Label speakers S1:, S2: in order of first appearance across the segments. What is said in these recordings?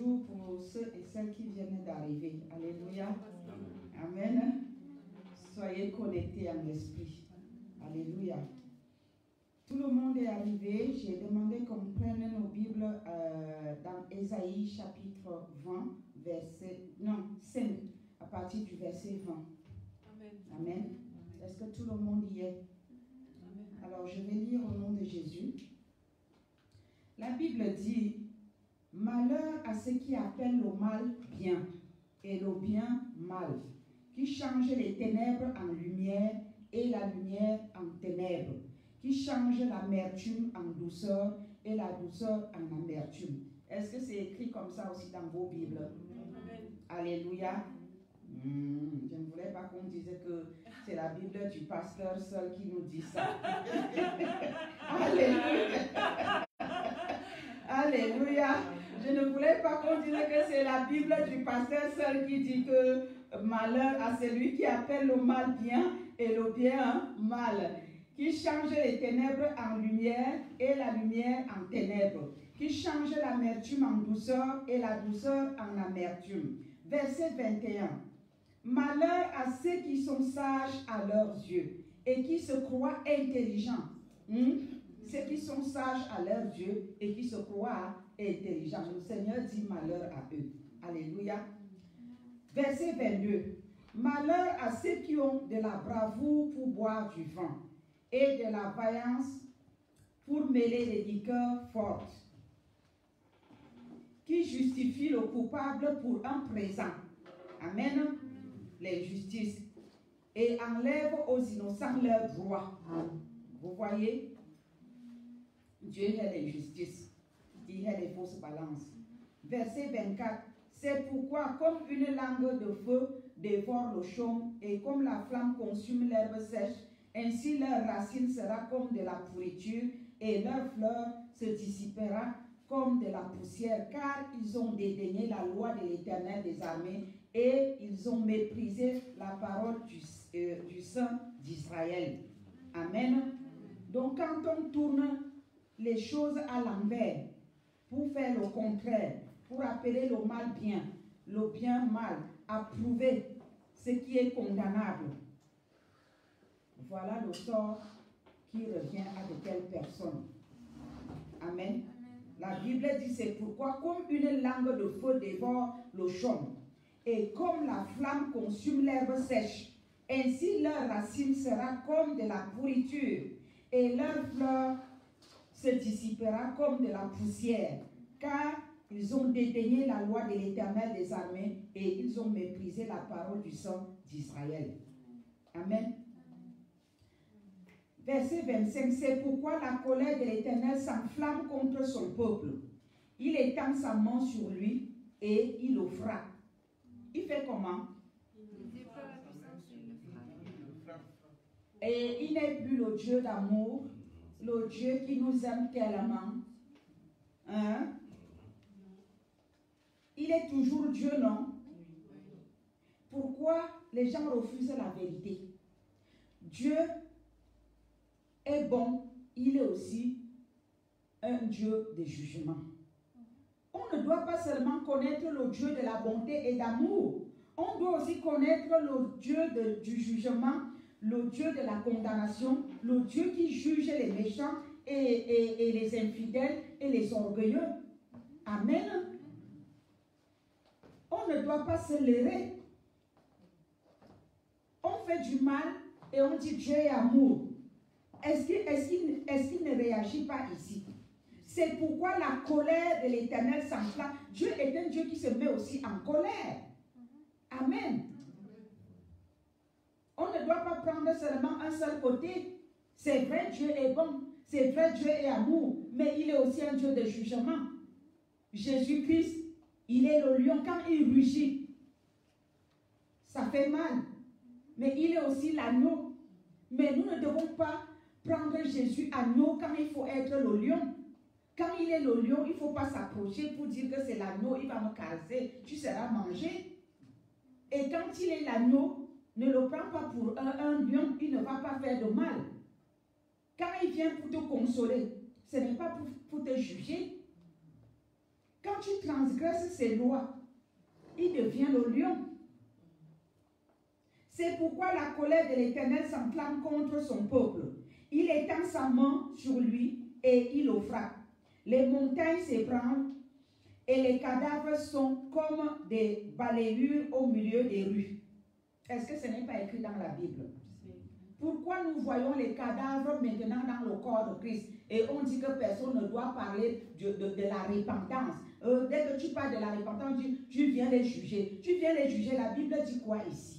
S1: bonjour pour ceux et celles qui viennent d'arriver. Alléluia. Amen. Soyez connectés en l'esprit. Alléluia. Tout le monde est arrivé. J'ai demandé qu'on prenne nos Bibles dans Ésaïe chapitre 20, verset 5, à partir du verset 20.
S2: Amen.
S1: Amen. Est-ce que tout le monde y est?
S2: Amen.
S1: Alors je vais lire au nom de Jésus. La Bible dit: malheur à ceux qui appellent le mal bien et le bien mal, qui changent les ténèbres en lumière et la lumière en ténèbres, qui changent l'amertume en douceur et la douceur en amertume. Est-ce que c'est écrit comme ça aussi dans vos Bibles?
S2: Amen.
S1: Alléluia. Je ne voulais pas qu'on dise que c'est la Bible du pasteur seul qui nous dit ça. Alléluia. Alléluia. Je ne voulais pas qu'on dise que c'est la Bible du pasteur seul qui dit que malheur à celui qui appelle le mal bien et le bien mal, qui change les ténèbres en lumière et la lumière en ténèbres, qui change l'amertume en douceur et la douceur en amertume. Verset 21. Malheur à ceux qui sont sages à leurs yeux et qui se croient intelligents. Ceux qui sont sages à leurs yeux et qui se croient intelligents. Le Seigneur dit malheur à eux. Alléluia. Verset 22. Malheur à ceux qui ont de la bravoure pour boire du vin et de la vaillance pour mêler les liqueurs fortes, qui justifient le coupable pour un présent. Amen. L'injustice. Et enlèvent aux innocents leurs droits. Vous voyez? Dieu est l'injustice. Il est les fausses balances. Verset 24. C'est pourquoi, comme une langue de feu dévore le chaume et comme la flamme consume l'herbe sèche, ainsi leur racine sera comme de la pourriture et leur fleur se dissipera comme de la poussière, car ils ont dédaigné la loi de l'Éternel des armées et ils ont méprisé la parole du Saint d'Israël. Amen. Donc quand on tourne les choses à l'envers pour faire le contraire, pour appeler le mal bien, le bien mal, approuver ce qui est condamnable, voilà le sort qui revient à de telles personnes. Amen. La Bible dit: c'est pourquoi comme une langue de feu dévore le chaume et comme la flamme consume l'herbe sèche, ainsi leur racine sera comme de la pourriture et leur fleur se dissipera comme de la poussière, car ils ont dédaigné la loi de l'Éternel des armées et ils ont méprisé la parole du Saint d'Israël. Amen. Verset 25, c'est pourquoi la colère de l'Éternel s'enflamme contre son peuple. Il étend sa main sur lui et il le frappe. Il fait comment? Et il n'est plus le Dieu d'amour, le Dieu qui nous aime tellement. Hein? Il est toujours Dieu, non? Pourquoi les gens refusent la vérité? Dieu est bon, il est aussi un Dieu de jugement. On ne doit pas seulement connaître le Dieu de la bonté et d'amour, on doit aussi connaître le Dieu du jugement, le Dieu de la condamnation, le Dieu qui juge les méchants et les infidèles et les orgueilleux. Amen. On ne doit pas se leurrer. On fait du mal et on dit Dieu est amour. Est-ce qu'il ne réagit pas ici? C'est pourquoi la colère de l'Éternel s'enflamme. Dieu est un Dieu qui se met aussi en colère. Amen. On ne doit pas prendre seulement un seul côté. C'est vrai, Dieu est bon. C'est vrai, Dieu est amour. Mais il est aussi un Dieu de jugement. Jésus-Christ, il est le lion. Quand il rugit, ça fait mal. Mais il est aussi l'agneau. Mais nous ne devons pas prendre Jésus agneau quand il faut être le lion. Quand il est le lion, il ne faut pas s'approcher pour dire que c'est l'agneau, il va me caser, tu seras mangé. Et quand il est l'agneau, ne le prends pas pour un lion, il ne va pas faire de mal. Quand il vient pour te consoler, ce n'est pas pour te juger. Quand tu transgresses ses lois, il devient le lion. C'est pourquoi la colère de l'Éternel s'enflamme contre son peuple. Il étend sa main sur lui et il le frappe. Les montagnes s'ébranlent et les cadavres sont comme des balayures au milieu des rues. Est-ce que ce n'est pas écrit dans la Bible? Pourquoi nous voyons les cadavres maintenant dans le corps de Christ et on dit que personne ne doit parler de la repentance? Dès que tu parles de la repentance, tu viens les juger. Tu viens les juger. La Bible dit quoi ici?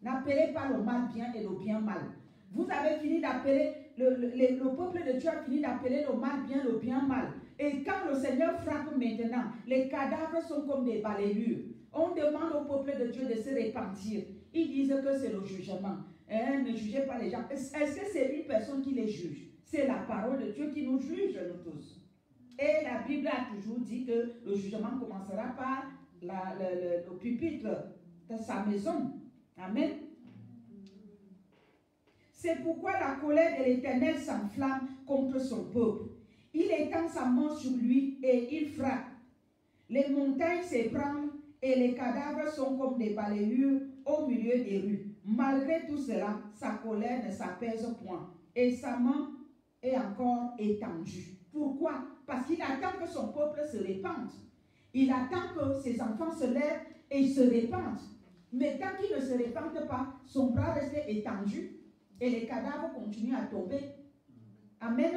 S1: N'appelez pas le mal bien et le bien mal. Vous avez fini d'appeler, le peuple de Dieu a fini d'appeler le mal bien, le bien mal. Et quand le Seigneur frappe maintenant, les cadavres sont comme des balayures. On demande au peuple de Dieu de se repentir. Ils disent que c'est le jugement. Ne jugez pas les gens. Est-ce que c'est une personne qui les juge? C'est la parole de Dieu qui nous juge, nous tous. Et la Bible a toujours dit que le jugement commencera par le pupitre de sa maison. Amen. C'est pourquoi la colère de l'Éternel s'enflamme contre son peuple. Il étend sa main sur lui et il frappe. Les montagnes s'ébranlent et les cadavres sont comme des balayures au milieu des rues. Malgré tout cela, sa colère ne s'apaise point et sa main est encore étendue. Pourquoi? Parce qu'il attend que son peuple se répande. Il attend que ses enfants se lèvent et se répandent. Mais tant qu'il ne se répande pas, son bras reste étendu et les cadavres continuent à tomber. Amen.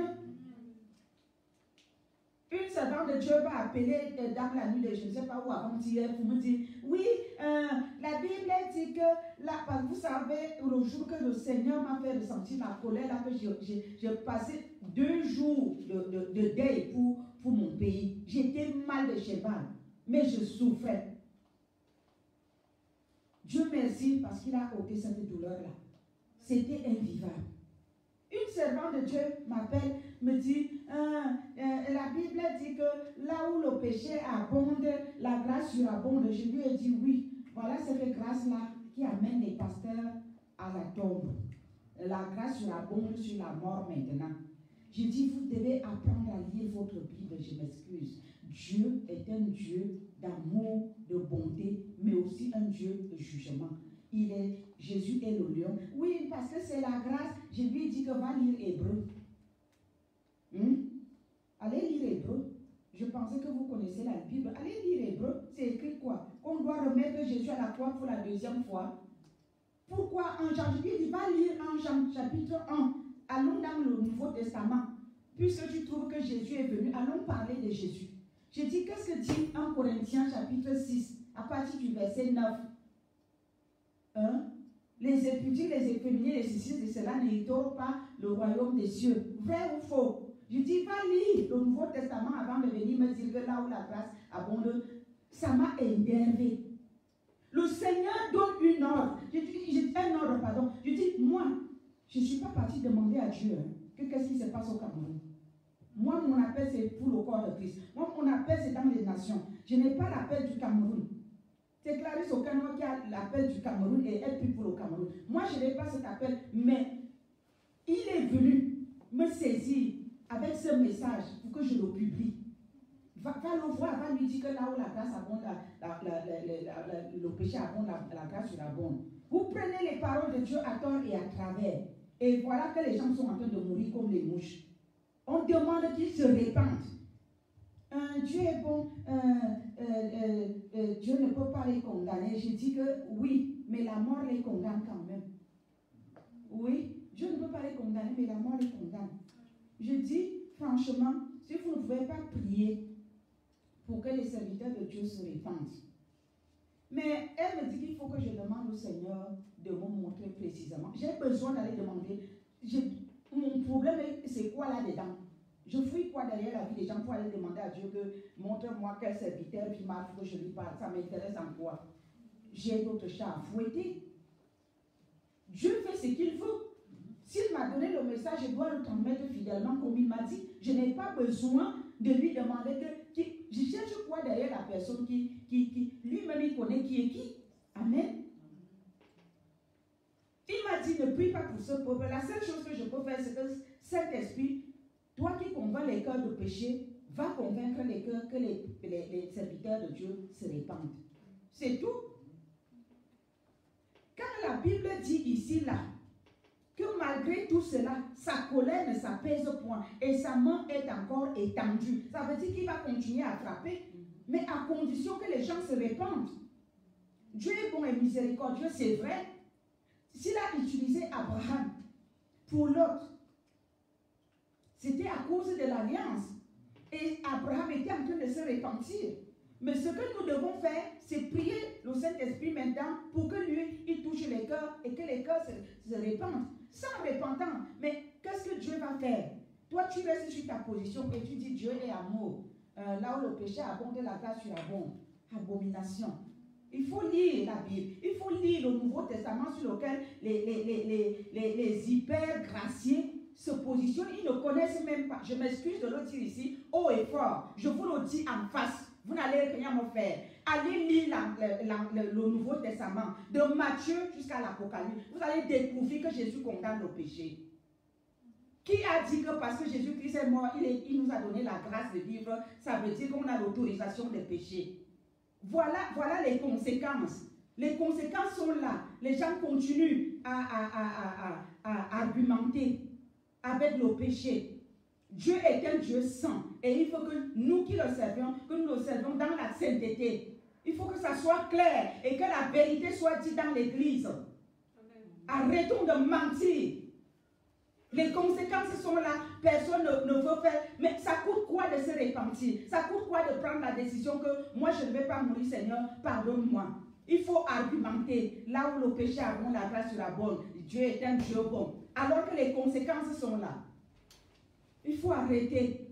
S1: Une servante de Dieu va appeler dans la nuit de je ne sais pas où avant-hier pour me dire, oui, la Bible dit que, là, vous savez, le jour que le Seigneur m'a fait ressentir ma colère, là, que j'ai passé 2 jours de deuil pour mon pays. J'étais mal de cheval, mais je souffrais. Dieu merci parce qu'il a ôté cette douleur-là. C'était invivable. Une servante de Dieu m'appelle, me dit, la Bible dit que là où le péché abonde, la grâce surabonde. Je lui ai dit oui. Voilà cette grâce-là qui amène les pasteurs à la tombe. La grâce surabonde sur la mort maintenant. J'ai dit, vous devez apprendre à lire votre Bible, je m'excuse. Dieu est un Dieu d'amour, de bonté, mais aussi un Dieu de jugement. Jésus est le lion. Oui, parce que c'est la grâce. Je lui ai dit que va lire Hébreu. Allez lire Hébreu. Je pensais que vous connaissez la Bible. Allez lire Hébreu. C'est écrit quoi? Qu'on doit remettre Jésus à la croix pour la 2e fois. Pourquoi en Jean? Je lui ai dit, va lire en Jean chapitre 1. Allons dans le Nouveau Testament. Puisque tu trouves que Jésus est venu, allons parler de Jésus. J'ai dit, qu'est-ce que dit en Corinthiens chapitre 6, à partir du verset 9? Les épudiés, les efféminés, les ceci, et cela n'hériteront pas le royaume des cieux. Vrai ou faux? Je dis, va lire le Nouveau Testament avant de venir me dire que là où la grâce abonde. Ça m'a énervé. Le Seigneur donne une ordre. Un ordre, pardon. Je dis, moi, je ne suis pas parti demander à Dieu qu'est-ce qui se passe au Cameroun. Moi, mon appel, c'est pour le corps de Christ. Moi, mon appel, c'est dans les nations. Je n'ai pas l'appel du Cameroun. C'est Clarisse Okanoa qui a l'appel du Cameroun et elle prie pour le Cameroun. Moi, je n'ai pas cet appel, mais il est venu me saisir avec ce message pour que je le publie. Va le voir, va lui dire que là où la grâce abonde, le péché abonde, la grâce surabonde. Vous prenez les paroles de Dieu à tort et à travers. Et voilà que les gens sont en train de mourir comme les mouches. On demande qu'ils se répandent. Dieu est bon, Dieu ne peut pas les condamner. Je dis que oui, mais la mort les condamne quand même. Oui, Dieu ne peut pas les condamner, mais la mort les condamne. Je dis franchement, si vous ne pouvez pas prier pour que les serviteurs de Dieu se répandent. Mais elle me dit qu'il faut que je demande au Seigneur de me montrer précisément. J'ai besoin d'aller demander. Mon problème, c'est quoi là-dedans? Je fouille quoi derrière la vie des gens pour aller demander à Dieu que montre-moi quel serviteur qui marche que je lui parle. Ça m'intéresse en quoi? J'ai d'autres chats à fouetter. Dieu fait ce qu'il veut. S'il m'a donné le message, je dois le transmettre fidèlement comme il m'a dit. Je n'ai pas besoin de lui demander je cherche quoi derrière la personne qui lui-même il connaît qui est qui. Amen. Il m'a dit ne prie pas pour ce peuple. La seule chose que je peux faire, c'est que Saint-Esprit, toi qui convaincs les cœurs de péché, va convaincre les cœurs que les serviteurs de Dieu se répandent. C'est tout. Quand la Bible dit ici, là, que malgré tout cela, sa colère ne s'apaise point et sa main est encore étendue. Ça veut dire qu'il va continuer à frapper, mais à condition que les gens se répandent. Dieu est bon et miséricordieux, c'est vrai. S'il a utilisé Abraham pour l'autre, c'était à cause de l'alliance. Et Abraham était en train de se repentir. Mais ce que nous devons faire, c'est prier le Saint-Esprit maintenant pour que lui, il touche les cœurs et que les cœurs se répandent. Sans repentant. Mais qu'est-ce que Dieu va faire? Toi, tu restes sur ta position et tu dis Dieu est amour. Là où le péché abonde, la grâce surabonde. Abomination. Il faut lire la Bible. Il faut lire le Nouveau Testament sur lequel les hyper graciés se positionnent. Ils ne connaissent même pas. Je m'excuse de le dire ici, haut et fort. Je vous le dis en face. Vous n'allez rien me faire. Allez lire le Nouveau Testament, de Matthieu jusqu'à l'Apocalypse. Vous allez découvrir que Jésus condamne le péché. Qui a dit que parce que Jésus-Christ est mort, il nous a donné la grâce de vivre, ça veut dire qu'on a l'autorisation de pécher. Voilà les conséquences. Les conséquences sont là. Les gens continuent à argumenter avec le péché. Dieu est un Dieu saint et il faut que nous qui le servons, que nous le servons dans la sainteté. Il faut que ça soit clair et que la vérité soit dite dans l'église. Arrêtons de mentir. Les conséquences sont là, personne ne veut faire. Mais ça coûte quoi de se repentir? Ça coûte quoi de prendre la décision que moi je ne vais pas mourir, Seigneur, pardonne-moi. Il faut argumenter. Là où le péché abonde, la grâce surabonde. Dieu est un Dieu bon. Alors que les conséquences sont là. Il faut arrêter.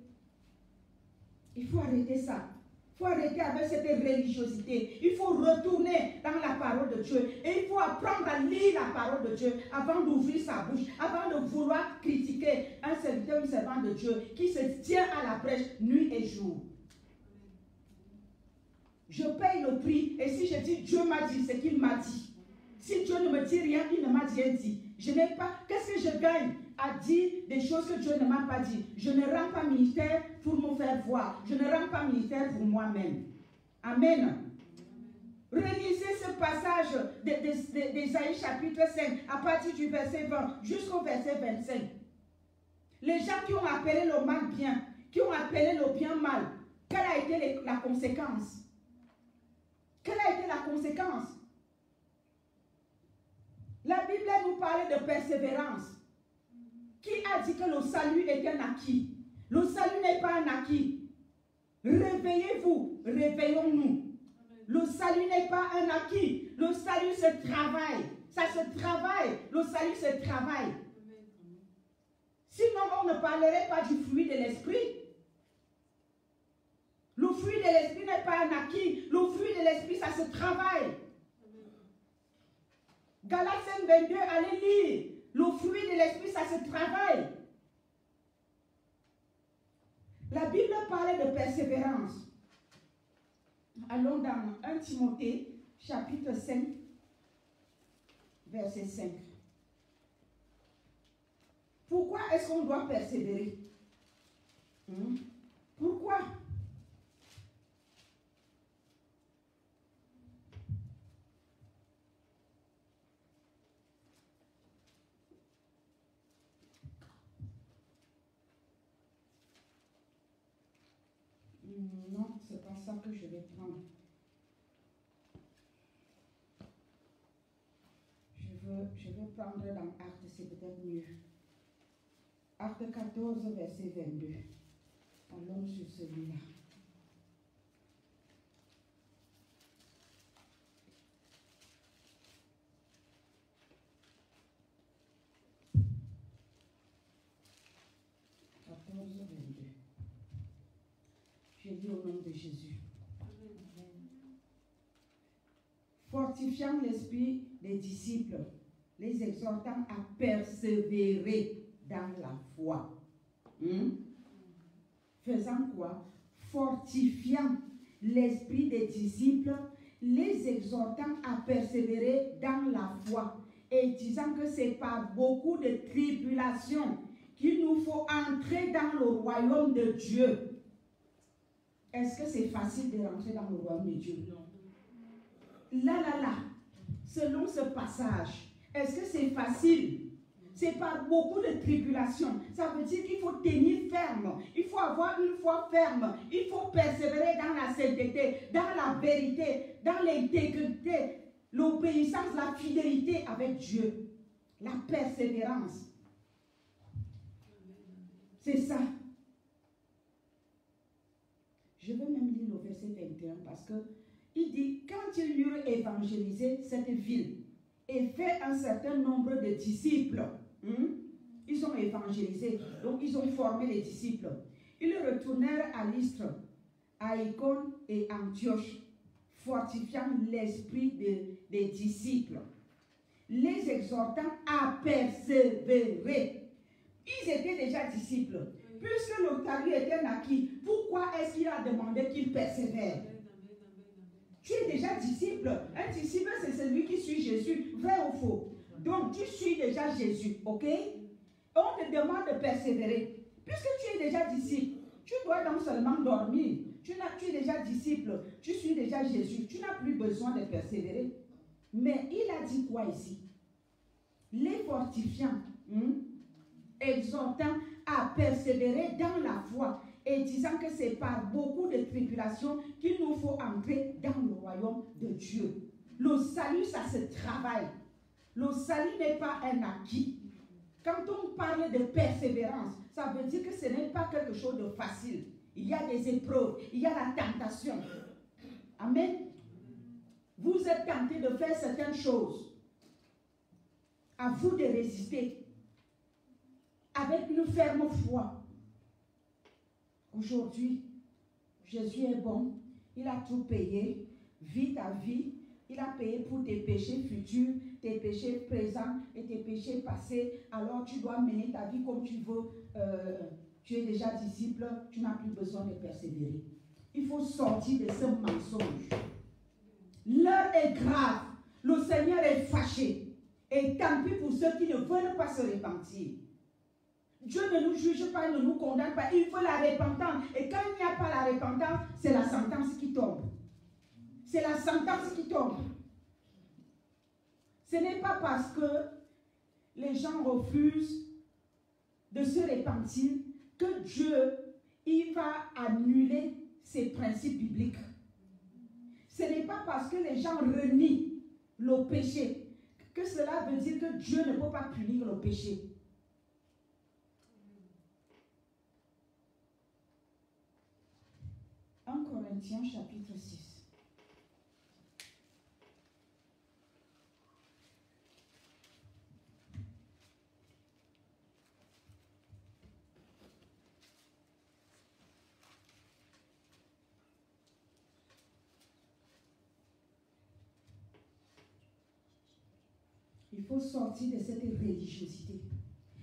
S1: Il faut arrêter ça. Il faut arrêter avec cette religiosité. Il faut retourner dans la parole de Dieu. Et il faut apprendre à lire la parole de Dieu avant d'ouvrir sa bouche, avant de vouloir critiquer un serviteur ou servant de Dieu qui se tient à la brèche nuit et jour. Je paye le prix et si je dis Dieu m'a dit ce qu'il m'a dit. Si Dieu ne me dit rien, il ne m'a rien dit. Je n'ai pas. Qu'est-ce que je gagne à dire des choses que Dieu ne m'a pas dit? Je ne rends pas ministère pour me faire voir. Je ne rends pas ministère pour moi-même. Amen. Relisez ce passage d'Ésaïe chapitre 5 à partir du verset 20 jusqu'au verset 25. Les gens qui ont appelé le mal bien, qui ont appelé le bien mal, quelle a été la conséquence? Quelle a été la conséquence? La Bible nous parlait de persévérance. Qui a dit que le salut est un acquis? Le salut n'est pas un acquis. Réveillez-vous, réveillons-nous. Le salut n'est pas un acquis. Le salut se travaille. Ça se travaille. Le salut se travaille. Sinon, on ne parlerait pas du fruit de l'esprit. Le fruit de l'esprit n'est pas un acquis. Le fruit de l'esprit, ça se travaille. Galates 5, 22, allez lire. Le fruit de l'esprit, ça se travaille. La Bible parlait de persévérance. Allons dans 1 Timothée, chapitre 5, verset 5. Pourquoi est-ce qu'on doit persévérer? Pourquoi? Non, c'est pas ça que je vais prendre. Je vais prendre dans Actes, c'est peut-être mieux. Acte 14, verset 22. Allons sur celui-là. Je lis au nom de Jésus. Fortifiant l'esprit des disciples, les exhortant à persévérer dans la foi. Faisant quoi? Fortifiant l'esprit des disciples, les exhortant à persévérer dans la foi et disant que c'est par beaucoup de tribulations qu'il nous faut entrer dans le royaume de Dieu. Est-ce que c'est facile de rentrer dans le royaume de Dieu? Non. Là, selon ce passage, est-ce que c'est facile? C'est par beaucoup de tribulations. Ça veut dire qu'il faut tenir ferme. Il faut avoir une foi ferme. Il faut persévérer dans la sainteté, dans la vérité, dans l'intégrité, l'obéissance, la fidélité avec Dieu. La persévérance. C'est ça. Je veux même lire le verset 21 parce que il dit, quand il eurent évangélisé cette ville et fait un certain nombre de disciples, ils ont évangélisé, donc ils ont formé les disciples. Ils retournèrent à Lystre, à Icône et Antioche, fortifiant l'esprit des disciples, les exhortant à persévérer. Ils étaient déjà disciples. Puisque le salut était acquis, pourquoi est-ce qu'il a demandé qu'ils persévèrent? Tu es déjà disciple. Un disciple, c'est celui qui suit Jésus, vrai ou faux? Donc, tu suis déjà Jésus, ok? On te demande de persévérer. Puisque tu es déjà disciple, tu dois donc seulement dormir. Tu es déjà disciple, tu suis déjà Jésus. Tu n'as plus besoin de persévérer. Mais il a dit quoi ici? Les fortifiants, exhortant à persévérer dans la foi et disant que c'est par beaucoup de tribulations qu'il nous faut entrer dans le royaume de Dieu. Le salut, ça se travaille. Le salut n'est pas un acquis. Quand on parle de persévérance, ça veut dire que ce n'est pas quelque chose de facile. Il y a des épreuves, il y a la tentation. Amen. Vous êtes tenté de faire certaines choses. À vous de résister. Avec une ferme foi. Aujourd'hui, Jésus est bon. Il a tout payé. Vis ta vie. Il a payé pour tes péchés futurs, tes péchés présents et tes péchés passés. Alors tu dois mener ta vie comme tu veux. Tu es déjà disciple. Tu n'as plus besoin de persévérer. Il faut sortir de ce mensonge. L'heure est grave. Le Seigneur est fâché. Et tant pis pour ceux qui ne veulent pas se repentir. Dieu ne nous juge pas, il ne nous condamne pas. Il faut la repentance. Et quand il n'y a pas la repentance, c'est la sentence qui tombe. C'est la sentence qui tombe. Ce n'est pas parce que les gens refusent de se repentir que Dieu, il va annuler ses principes bibliques. Ce n'est pas parce que les gens renient le péché que cela veut dire que Dieu ne peut pas punir le péché. 1 Corinthiens chapitre 6. Il faut sortir de cette religiosité.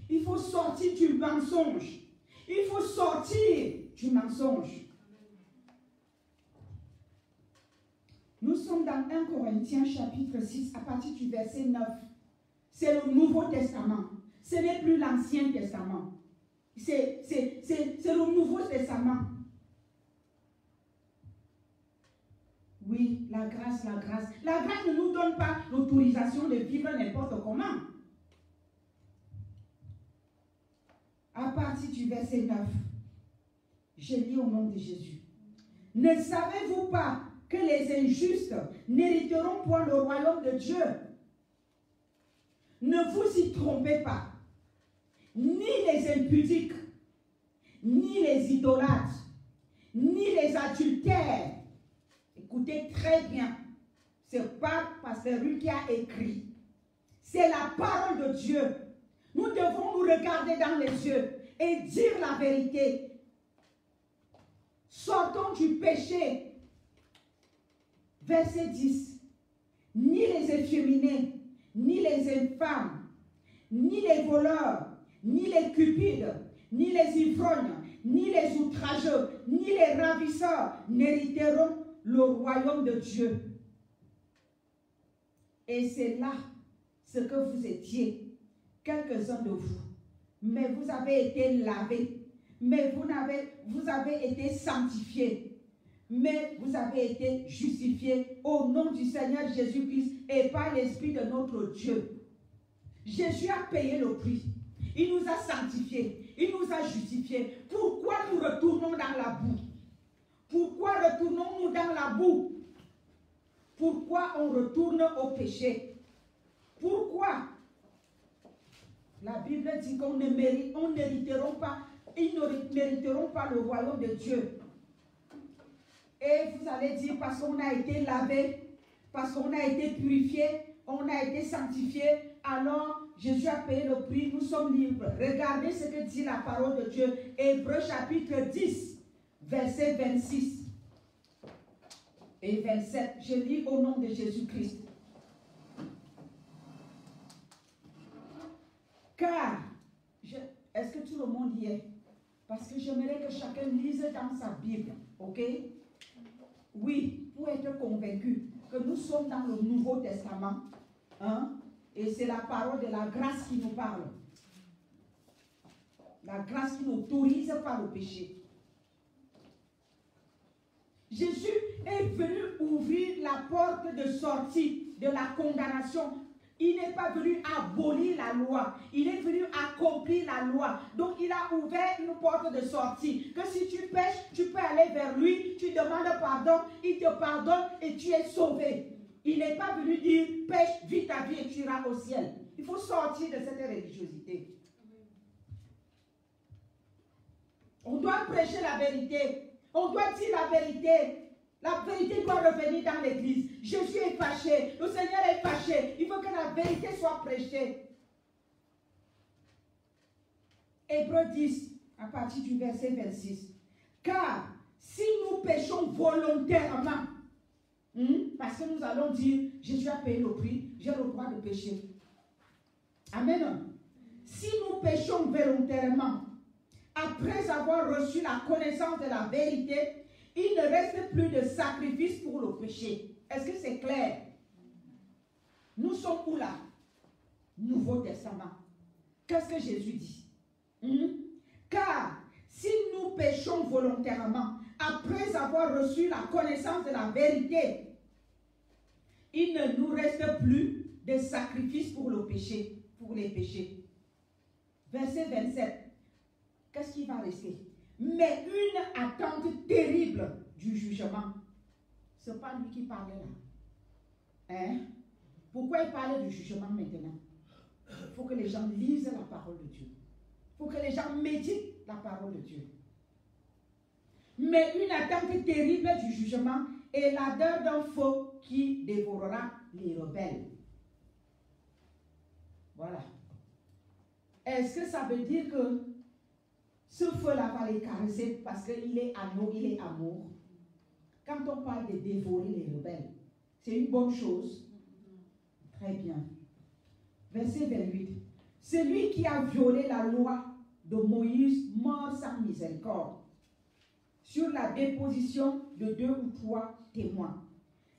S1: Il faut sortir du mensonge. Il faut sortir du mensonge. Nous sommes dans 1 Corinthiens chapitre 6 à partir du verset 9. C'est le Nouveau Testament. Ce n'est plus l'Ancien Testament. C'est le Nouveau Testament. Oui, la grâce, la grâce. La grâce ne nous donne pas l'autorisation de vivre n'importe comment. À partir du verset 9, je lis au nom de Jésus. Ne savez-vous pas que les injustes n'hériteront point le royaume de Dieu? Ne vous y trompez pas. Ni les impudiques, ni les idolâtres, ni les adultères. Écoutez très bien. C'est pas Pasteur Ruth qui a écrit. C'est la parole de Dieu. Nous devons nous regarder dans les yeux et dire la vérité. Sortons du péché. Verset 10. Ni les efféminés, ni les infâmes, ni les voleurs, ni les cupides, ni les ivrognes, ni les outrageux, ni les ravisseurs n'hériteront le royaume de Dieu. Et c'est là ce que vous étiez, quelques-uns de vous. Mais vous avez été lavés, mais vous avez été sanctifiés, mais vous avez été justifiés au nom du Seigneur Jésus-Christ et par l'Esprit de notre Dieu. Jésus a payé le prix. Il nous a sanctifiés. Il nous a justifiés. Pourquoi nous retournons dans la boue? Pourquoi retournons-nous dans la boue? Pourquoi on retourne au péché? Pourquoi? La Bible dit qu'on ne mérite, on n'hériteront pas, ils ne mériteront pas le royaume de Dieu. Et vous allez dire, parce qu'on a été lavé, parce qu'on a été purifié, on a été sanctifié, alors Jésus a payé le prix, nous sommes libres. Regardez ce que dit la parole de Dieu. Hébreux chapitre 10, verset 26 et 27. Je lis au nom de Jésus-Christ. Car, est-ce que tout le monde y est? Parce que j'aimerais que chacun lise dans sa Bible, ok? Oui, pour être convaincu que nous sommes dans le Nouveau Testament, hein? Et c'est la parole de la grâce qui nous parle. La grâce qui n'autorise pas le péché. Jésus est venu ouvrir la porte de sortie de la condamnation. Il n'est pas venu abolir la loi. Il est venu accomplir la loi. Donc il a ouvert une porte de sortie. Que si tu pêches, tu peux aller vers lui. Tu demandes pardon. Il te pardonne et tu es sauvé. Il n'est pas venu dire pêche, vis ta vie et tu iras au ciel. Il faut sortir de cette religiosité. On doit prêcher la vérité. On doit dire la vérité. La vérité doit revenir dans l'église. Jésus est fâché. Le Seigneur est fâché. Il faut que la vérité soit prêchée. Hébreux 10, à partir du verset 26. Car si nous péchons volontairement, parce que nous allons dire, Jésus a payé le prix, j'ai le droit de pécher. Amen. Si nous péchons volontairement, après avoir reçu la connaissance de la vérité, il ne reste plus de sacrifice pour le péché. Est-ce que c'est clair? Nous sommes où là? Nouveau Testament. Qu'est-ce que Jésus dit? Car si nous péchons volontairement, après avoir reçu la connaissance de la vérité, il ne nous reste plus de sacrifice pour le péché, pour les péchés. Verset 27. Qu'est-ce qui va rester? Mais une attente terrible du jugement. Ce n'est pas lui qui parlait là. Hein? Pourquoi il parlait du jugement maintenant? Il faut que les gens lisent la parole de Dieu. Il faut que les gens méditent la parole de Dieu. Mais une attente terrible du jugement et l'ardeur d'un feu qui dévorera les rebelles. Voilà. Est-ce que ça veut dire que ce feu-là va les caresser parce qu'il est amour, il est amour? Quand on parle de dévorer les rebelles, c'est une bonne chose. Très bien. Verset 28. Celui qui a violé la loi de Moïse meurt sans miséricorde, sur la déposition de 2 ou 3 témoins.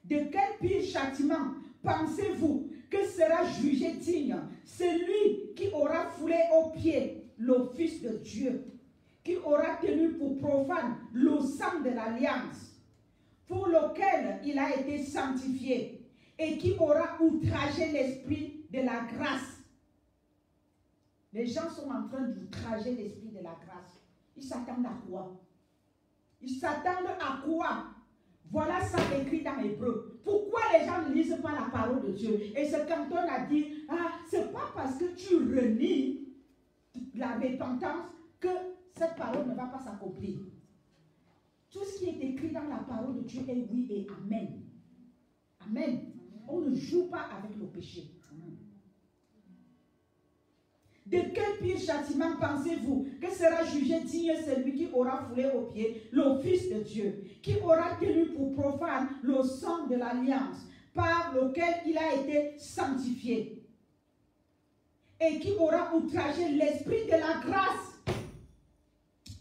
S1: De quel pire châtiment pensez-vous que sera jugé digne celui qui aura foulé aux pieds le Fils de Dieu, qui aura tenu pour profane le sang de l'alliance, pour lequel il a été sanctifié, et qui aura outragé l'esprit de la grâce? Les gens sont en train d'outrager l'esprit de la grâce. Ils s'attendent à quoi? Ils s'attendent à quoi? Voilà ça écrit dans Hébreux. Pourquoi les gens ne lisent pas la parole de Dieu? Et ce canton a dit, c'est pas parce que tu renies la repentance que cette parole ne va pas s'accomplir. Tout ce qui est écrit dans la parole de Dieu est oui et amen. Amen. On ne joue pas avec le péché. De quel pire châtiment pensez-vous que sera jugé digne celui qui aura foulé aux pieds le Fils de Dieu, qui aura tenu pour profane le sang de l'alliance, par lequel il a été sanctifié, et qui aura outragé l'esprit de la grâce?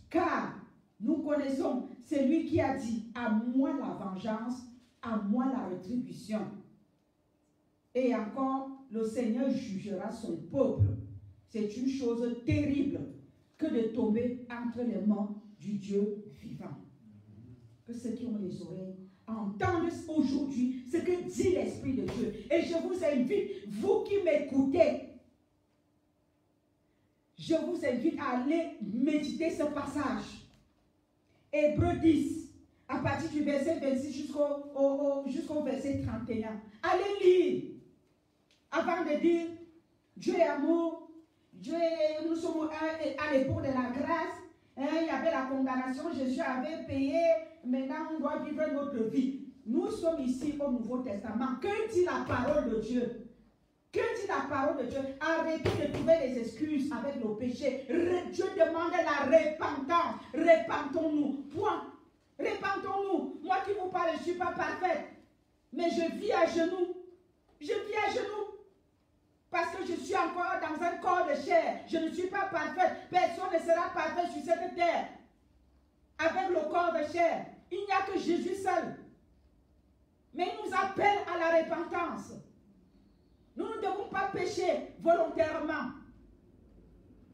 S1: Car nous connaissons celui qui a dit, à moi la vengeance, à moi la rétribution. Et encore, le Seigneur jugera son peuple. C'est une chose terrible que de tomber entre les mains du Dieu vivant. Que ceux qui ont les oreilles entendent aujourd'hui ce que dit l'Esprit de Dieu. Et je vous invite, vous qui m'écoutez, je vous invite à aller méditer ce passage. Hébreux 10, à partir du verset 26 jusqu'au verset 31. Allez lire avant de dire Dieu est amour, nous sommes à l'époque de la grâce. Il y avait la condamnation, Jésus avait payé, maintenant on doit vivre notre vie. Nous sommes ici au Nouveau Testament. Que dit la parole de Dieu? Que dit la parole de Dieu? Arrêtez de trouver des excuses avec nos péchés. Dieu demande la repentance. Repentons-nous. Point. Repentons-nous. Moi qui vous parle, je ne suis pas parfaite. Mais je vis à genoux. Je vis à genoux. Parce que je suis encore dans un corps de chair. Je ne suis pas parfaite. Personne ne sera parfait sur cette terre. Avec le corps de chair. Il n'y a que Jésus seul. Mais il nous appelle à la repentance. Nous ne devons pas pécher volontairement.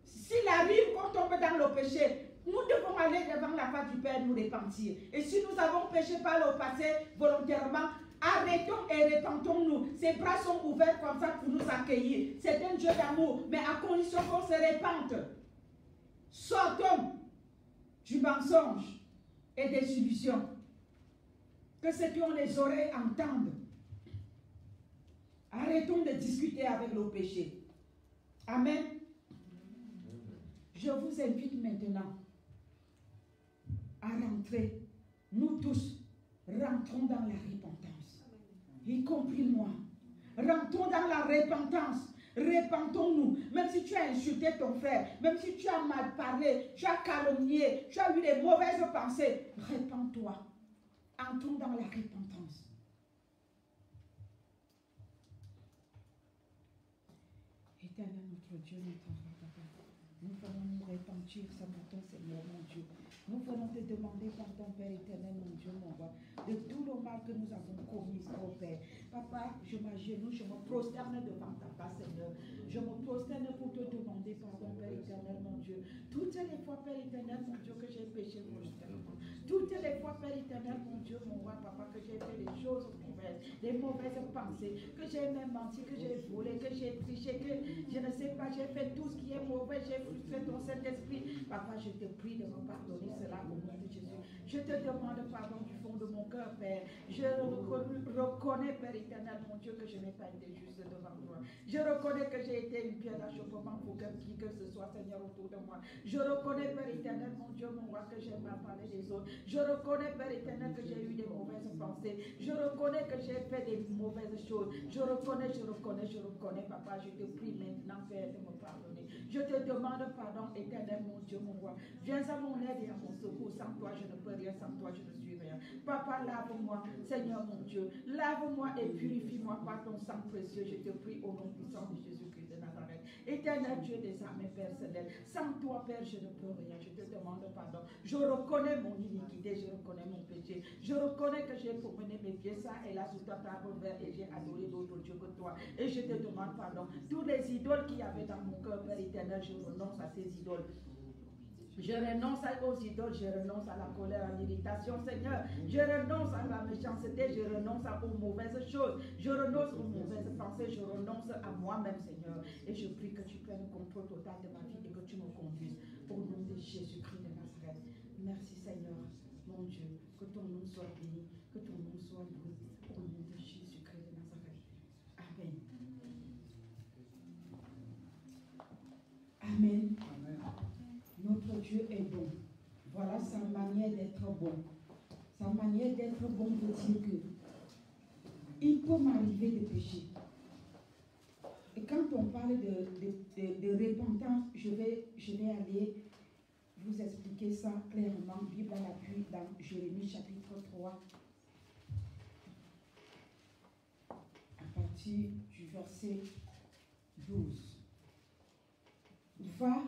S1: S'il arrive qu'on tombe dans le péché, nous devons aller devant la face du Père nous repentir. Et si nous avons péché par le passé volontairement, arrêtons et repentons-nous. Ses bras sont ouverts comme ça pour nous accueillir. C'est un Dieu d'amour, mais à condition qu'on se repente. Sortons du mensonge et des illusions. Que ceux qui ont les oreilles entendent. Arrêtons de discuter avec le péché. Amen. Je vous invite maintenant à rentrer. Nous tous, rentrons dans la repentance. Y compris moi. Rentrons dans la repentance. Repentons-nous. Même si tu as insulté ton frère, même si tu as mal parlé, tu as calomnié, tu as eu des mauvaises pensées, repens-toi. Entrons dans la repentance. Éternel notre Dieu, notre Papa, nous venons nous repentir ce matin, Seigneur mon Dieu. Nous venons te demander pardon, Père éternel, mon Dieu, mon roi, de tout le mal que nous avons commis, oh Père. Papa, je m'agenouille, je me prosterne devant ta face, Seigneur. Je me prosterne pour te demander pardon, Père éternel, mon Dieu. Toutes les fois, Père éternel, mon Dieu, que j'ai péché volontairement. Toutes les fois, Père éternel, mon Dieu, mon roi, Papa, que j'ai fait des choses mauvaises, des mauvaises pensées, que j'ai même menti, que j'ai volé, que j'ai triché, que je ne sais pas, j'ai fait tout ce qui est mauvais, j'ai frustré ton Saint-Esprit. Papa, je te prie de me pardonner cela au nom de Jésus. Je te demande pardon du fond de mon cœur, Père. Je reconnais, Père éternel, mon Dieu, que je n'ai pas été juste devant toi. Je reconnais que j'ai été une pierre d'achoppement pour qui que ce soit, Seigneur, autour de moi. Je reconnais, Père éternel, mon Dieu, mon roi, que j'ai mal parlé des autres. Je reconnais, Père éternel, que j'ai eu des mauvaises pensées. Je reconnais que j'ai fait des mauvaises choses. Je reconnais, Papa. Je te prie maintenant, Père, de me pardonner. Je te demande pardon, éternel, mon Dieu, mon roi. Viens à mon aide et à mon secours. Sans toi, je ne peux rien. Sans toi, je ne suis rien. Papa, lave-moi, Seigneur, mon Dieu. Lave-moi et purifie-moi par ton sang précieux. Je te prie au nom puissant de Jésus-Christ de Nazareth. Éternel Dieu des armées personnelles. Sans toi, Père, je ne peux rien. Je te demande pardon. Je reconnais mon iniquité. Je reconnais mon péché. Je reconnais que j'ai promené mes pieds ça et là sous ta table verte et j'ai adoré d'autres dieux que toi. Et je te demande pardon. Toutes les idoles qu'il y avait dans mon cœur, Père éternel, je renonce à ces idoles. Je renonce aux idoles, je renonce à la colère, à l'irritation, Seigneur. Je renonce à la méchanceté, je renonce aux mauvaises choses. Je renonce aux mauvaises pensées, je renonce à moi-même, Seigneur. Et je prie que tu prennes le contrôle total de ma vie et que tu me conduises au nom de Jésus-Christ de Nazareth. Merci, Seigneur, mon Dieu. Que ton nom soit béni, que ton nom soit loué au nom de Jésus-Christ de Nazareth. Amen. Amen. Notre Dieu est bon. Voilà sa manière d'être bon. Sa manière d'être bon veut dire que il peut m'arriver de pécher. Et quand on parle de repentance, je vais aller vous expliquer ça clairement. Bible à l'appui dans Jérémie chapitre 3. À partir du verset 12. Va,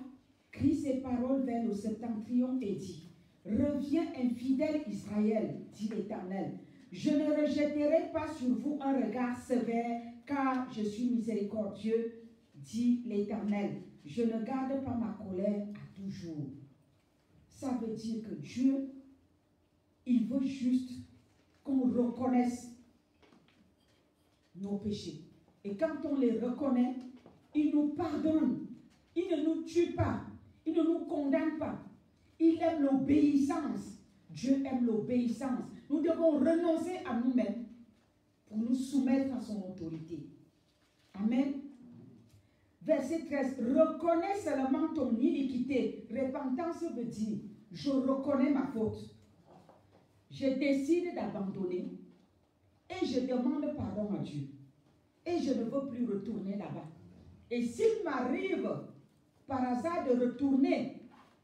S1: crie ces paroles vers le septentrion et dit: reviens, infidèle Israël, dit l'Éternel. Je ne rejetterai pas sur vous un regard sévère, car je suis miséricordieux, dit l'Éternel. Je ne garde pas ma colère à toujours. Ça veut dire que Dieu, il veut juste qu'on reconnaisse nos péchés. Et quand on les reconnaît, il nous pardonne. Il ne nous tue pas. Il ne nous condamne pas. Il aime l'obéissance. Dieu aime l'obéissance. Nous devons renoncer à nous-mêmes pour nous soumettre à son autorité. Amen. Verset 13. Reconnais seulement ton iniquité. Repentance veut dire, je reconnais ma faute. Je décide d'abandonner et je demande pardon à Dieu. Et je ne veux plus retourner là-bas. Et s'il m'arrive par hasard de retourner,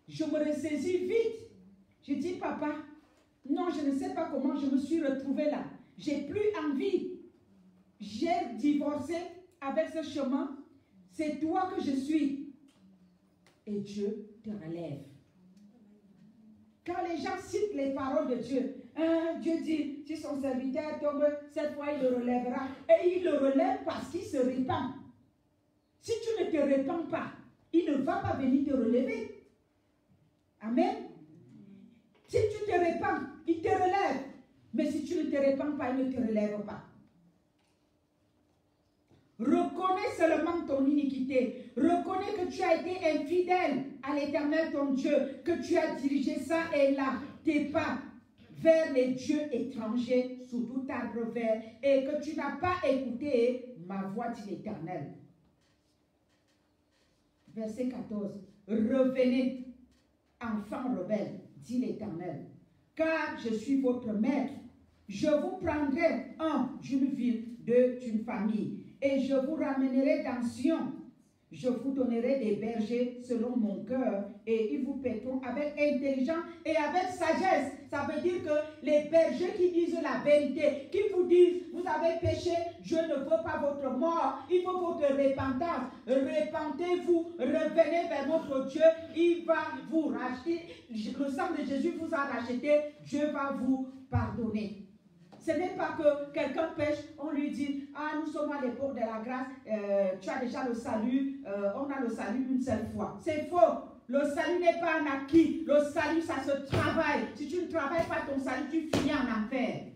S1: je me ressaisis vite. Je dis, papa, non, je ne sais pas comment je me suis retrouvée là. J'ai plus envie. J'ai divorcé avec ce chemin. C'est toi que je suis. Et Dieu te relève. Quand les gens citent les paroles de Dieu, Dieu dit, si son serviteur tombe, cette fois il le relèvera. Et il le relève parce qu'il se répand. Si tu ne te répands pas, il ne va pas venir te relever. Amen. Si tu te répands, il te relève. Mais si tu ne te répands pas, il ne te relève pas. Reconnais seulement ton iniquité. Reconnais que tu as été infidèle à l'Éternel ton Dieu, que tu as dirigé ça et là tes pas vers les dieux étrangers sous tout arbre vert et que tu n'as pas écouté ma voix, dit l'Éternel. Verset 14. Revenez, enfants rebelles, dit l'Éternel, car je suis votre maître. Je vous prendrai un d'une ville, deux d'une famille, et je vous ramènerai dans Sion. Je vous donnerai des bergers selon mon cœur, et ils vous paieront avec intelligence et avec sagesse. Ça veut dire que les bergers qui disent la vérité, qui vous disent, vous avez péché, Dieu ne veut pas votre mort, il faut votre repentance. Repentez-vous, revenez vers notre Dieu, il va vous racheter. Le sang de Jésus vous a racheté, Dieu va vous pardonner. Ce n'est pas que quelqu'un pêche, on lui dit, ah, nous sommes à l'époque de la grâce, tu as déjà le salut, on a le salut une seule fois. C'est faux. Le salut n'est pas un acquis. Le salut, ça se travaille. Si tu ne travailles pas ton salut, tu finis en enfer.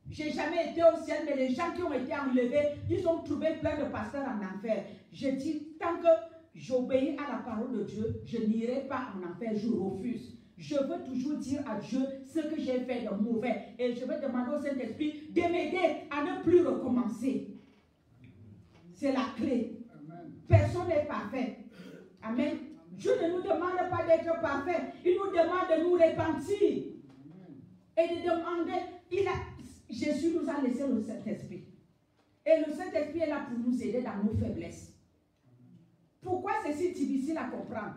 S1: Je n'ai jamais été au ciel, mais les gens qui ont été enlevés, ils ont trouvé plein de pasteurs en enfer. Je dis, tant que j'obéis à la parole de Dieu, je n'irai pas en enfer, je refuse. Je veux toujours dire à Dieu ce que j'ai fait de mauvais. Et je vais demander au Saint-Esprit de m'aider à ne plus recommencer. C'est la clé. Amen. Personne n'est parfait. Amen. Dieu ne nous demande pas d'être parfait. Il nous demande de nous repentir. Amen. Et de demander, Jésus nous a laissé le Saint-Esprit. Et le Saint-Esprit est là pour nous aider dans nos faiblesses. Pourquoi c'est si difficile à comprendre?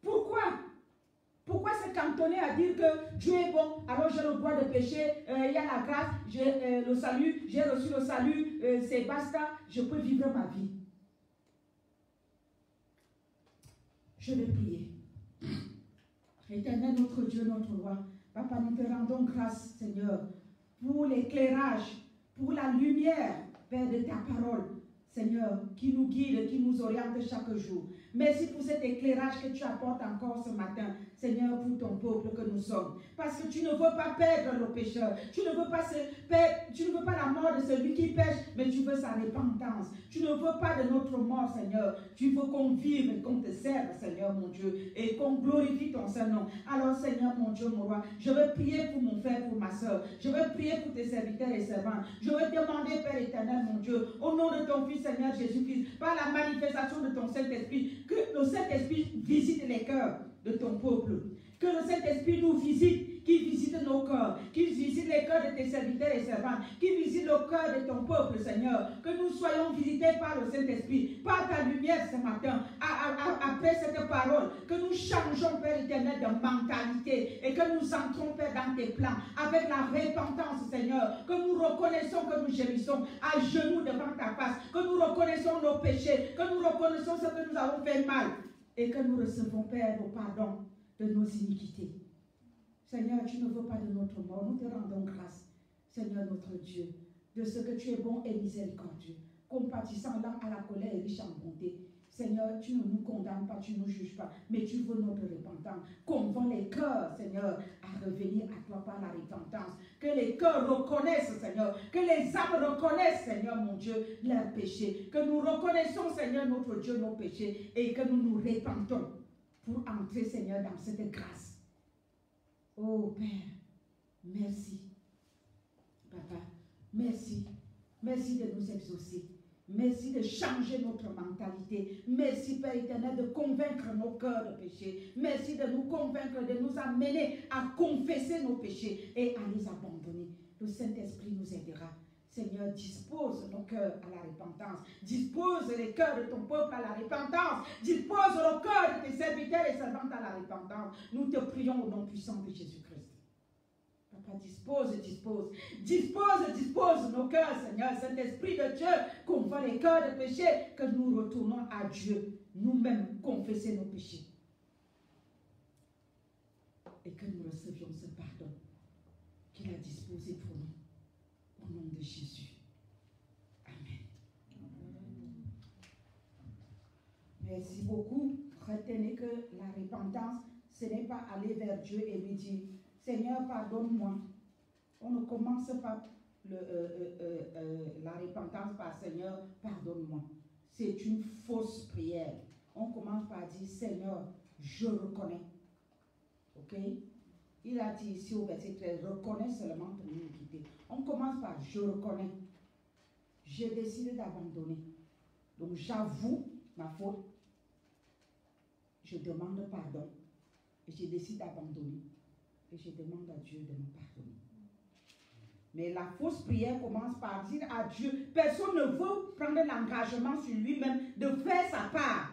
S1: Pourquoi se cantonner à dire que Dieu est bon, alors j'ai le droit de pécher, il y a la grâce, j'ai le salut, j'ai reçu le salut, c'est basta, je peux vivre ma vie. Je vais prier. Éternel, notre Dieu, notre roi, Papa, nous te rendons grâce, Seigneur, pour l'éclairage, pour la lumière, Père, de ta parole. Seigneur, qui nous guide, qui nous oriente chaque jour. Merci pour cet éclairage que tu apportes encore ce matin, Seigneur, pour ton peuple que nous sommes. Parce que tu ne veux pas perdre le pécheur. Tu ne veux pas la mort de celui qui pêche, mais tu veux sa repentance. Tu ne veux pas de notre mort, Seigneur. Tu veux qu'on vive et qu'on te serve, Seigneur, mon Dieu, et qu'on glorifie ton Saint-Nom. Alors, Seigneur, mon Dieu, mon roi, je veux prier pour mon frère, pour ma soeur. Je veux prier pour tes serviteurs et servants. Je veux demander, Père éternel, mon Dieu, au nom de ton Fils, Seigneur Jésus-Christ, par la manifestation de ton Saint-Esprit, que le Saint-Esprit visite les cœurs de ton peuple. Que le Saint-Esprit nous visite, qui visite nos cœurs, qui visite les cœurs de tes serviteurs et servants, qui visite le cœur de ton peuple, Seigneur. Que nous soyons visités par le Saint-Esprit, par ta lumière ce matin, après cette parole. Que nous changeons, Père éternel, de mentalité et que nous entrons, Père, dans tes plans, avec la repentance, Seigneur. Que nous reconnaissons que nous gémissons à genoux devant ta face, que nous reconnaissons nos péchés, que nous reconnaissons ce que nous avons fait mal et que nous recevons, Père, au pardon de nos iniquités. Seigneur, tu ne veux pas de notre mort. Nous te rendons grâce, Seigneur notre Dieu, de ce que tu es bon et miséricordieux, compatissant, lent à la colère et riche en bonté. Seigneur, tu ne nous condamnes pas, tu ne nous juges pas, mais tu veux notre repentance. Convainc les cœurs, Seigneur, à revenir à toi par la repentance. Que les cœurs reconnaissent, Seigneur, que les âmes reconnaissent, Seigneur, mon Dieu, leurs péchés. Que nous reconnaissons, Seigneur, notre Dieu, nos péchés et que nous nous repentons pour entrer, Seigneur, dans cette grâce. Oh Père, merci. Papa, merci. Merci de nous exaucer. Merci de changer notre mentalité. Merci, Père éternel, de convaincre nos cœurs de péché. Merci de nous convaincre, de nous amener à confesser nos péchés et à les abandonner. Le Saint-Esprit nous aidera. Seigneur, dispose nos cœurs à la repentance. Dispose les cœurs de ton peuple à la repentance. Dispose le cœur de tes serviteurs et servantes à la repentance. Nous te prions au nom puissant de Jésus-Christ. Papa, dispose nos cœurs, Seigneur, Saint-Esprit de Dieu, convainc les cœurs de péché, que nous retournons à Dieu, nous-mêmes confesser nos péchés. Et que nous recevions ce pardon qu'il a disposé pour nous, au nom de Jésus. Amen. Merci beaucoup. Retenez que la repentance, ce n'est pas aller vers Dieu et lui dire, Seigneur, pardonne-moi. On ne commence pas la repentance par Seigneur, pardonne-moi. C'est une fausse prière. On commence par dire, Seigneur, je reconnais. Ok? Il a dit ici au verset 13, reconnais seulement ton iniquité. On commence par, je reconnais. J'ai décidé d'abandonner. Donc j'avoue ma faute. Je demande pardon. Et je décide d'abandonner. Et je demande à Dieu de me pardonner. Mais la fausse prière commence par dire à Dieu, personne ne veut prendre l'engagement sur lui-même de faire sa part.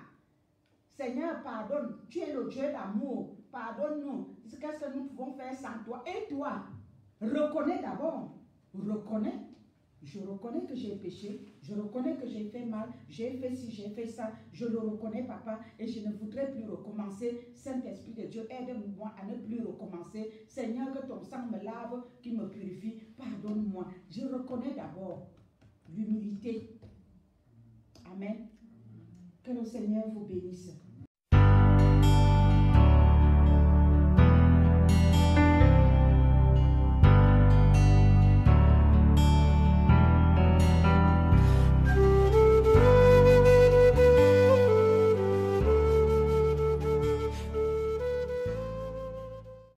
S1: Seigneur, pardonne, tu es le Dieu d'amour, pardonne-nous. Qu'est-ce que nous pouvons faire sans toi? Et toi, reconnais d'abord, reconnais. Je reconnais que j'ai péché, je reconnais que j'ai fait mal, j'ai fait ci, j'ai fait ça, je le reconnais, Papa, et je ne voudrais plus recommencer. Saint-Esprit de Dieu, aide-moi à ne plus recommencer. Seigneur, que ton sang me lave, qu'il me purifie, pardonne-moi. Je reconnais d'abord l'humilité. Amen. Que le Seigneur vous bénisse.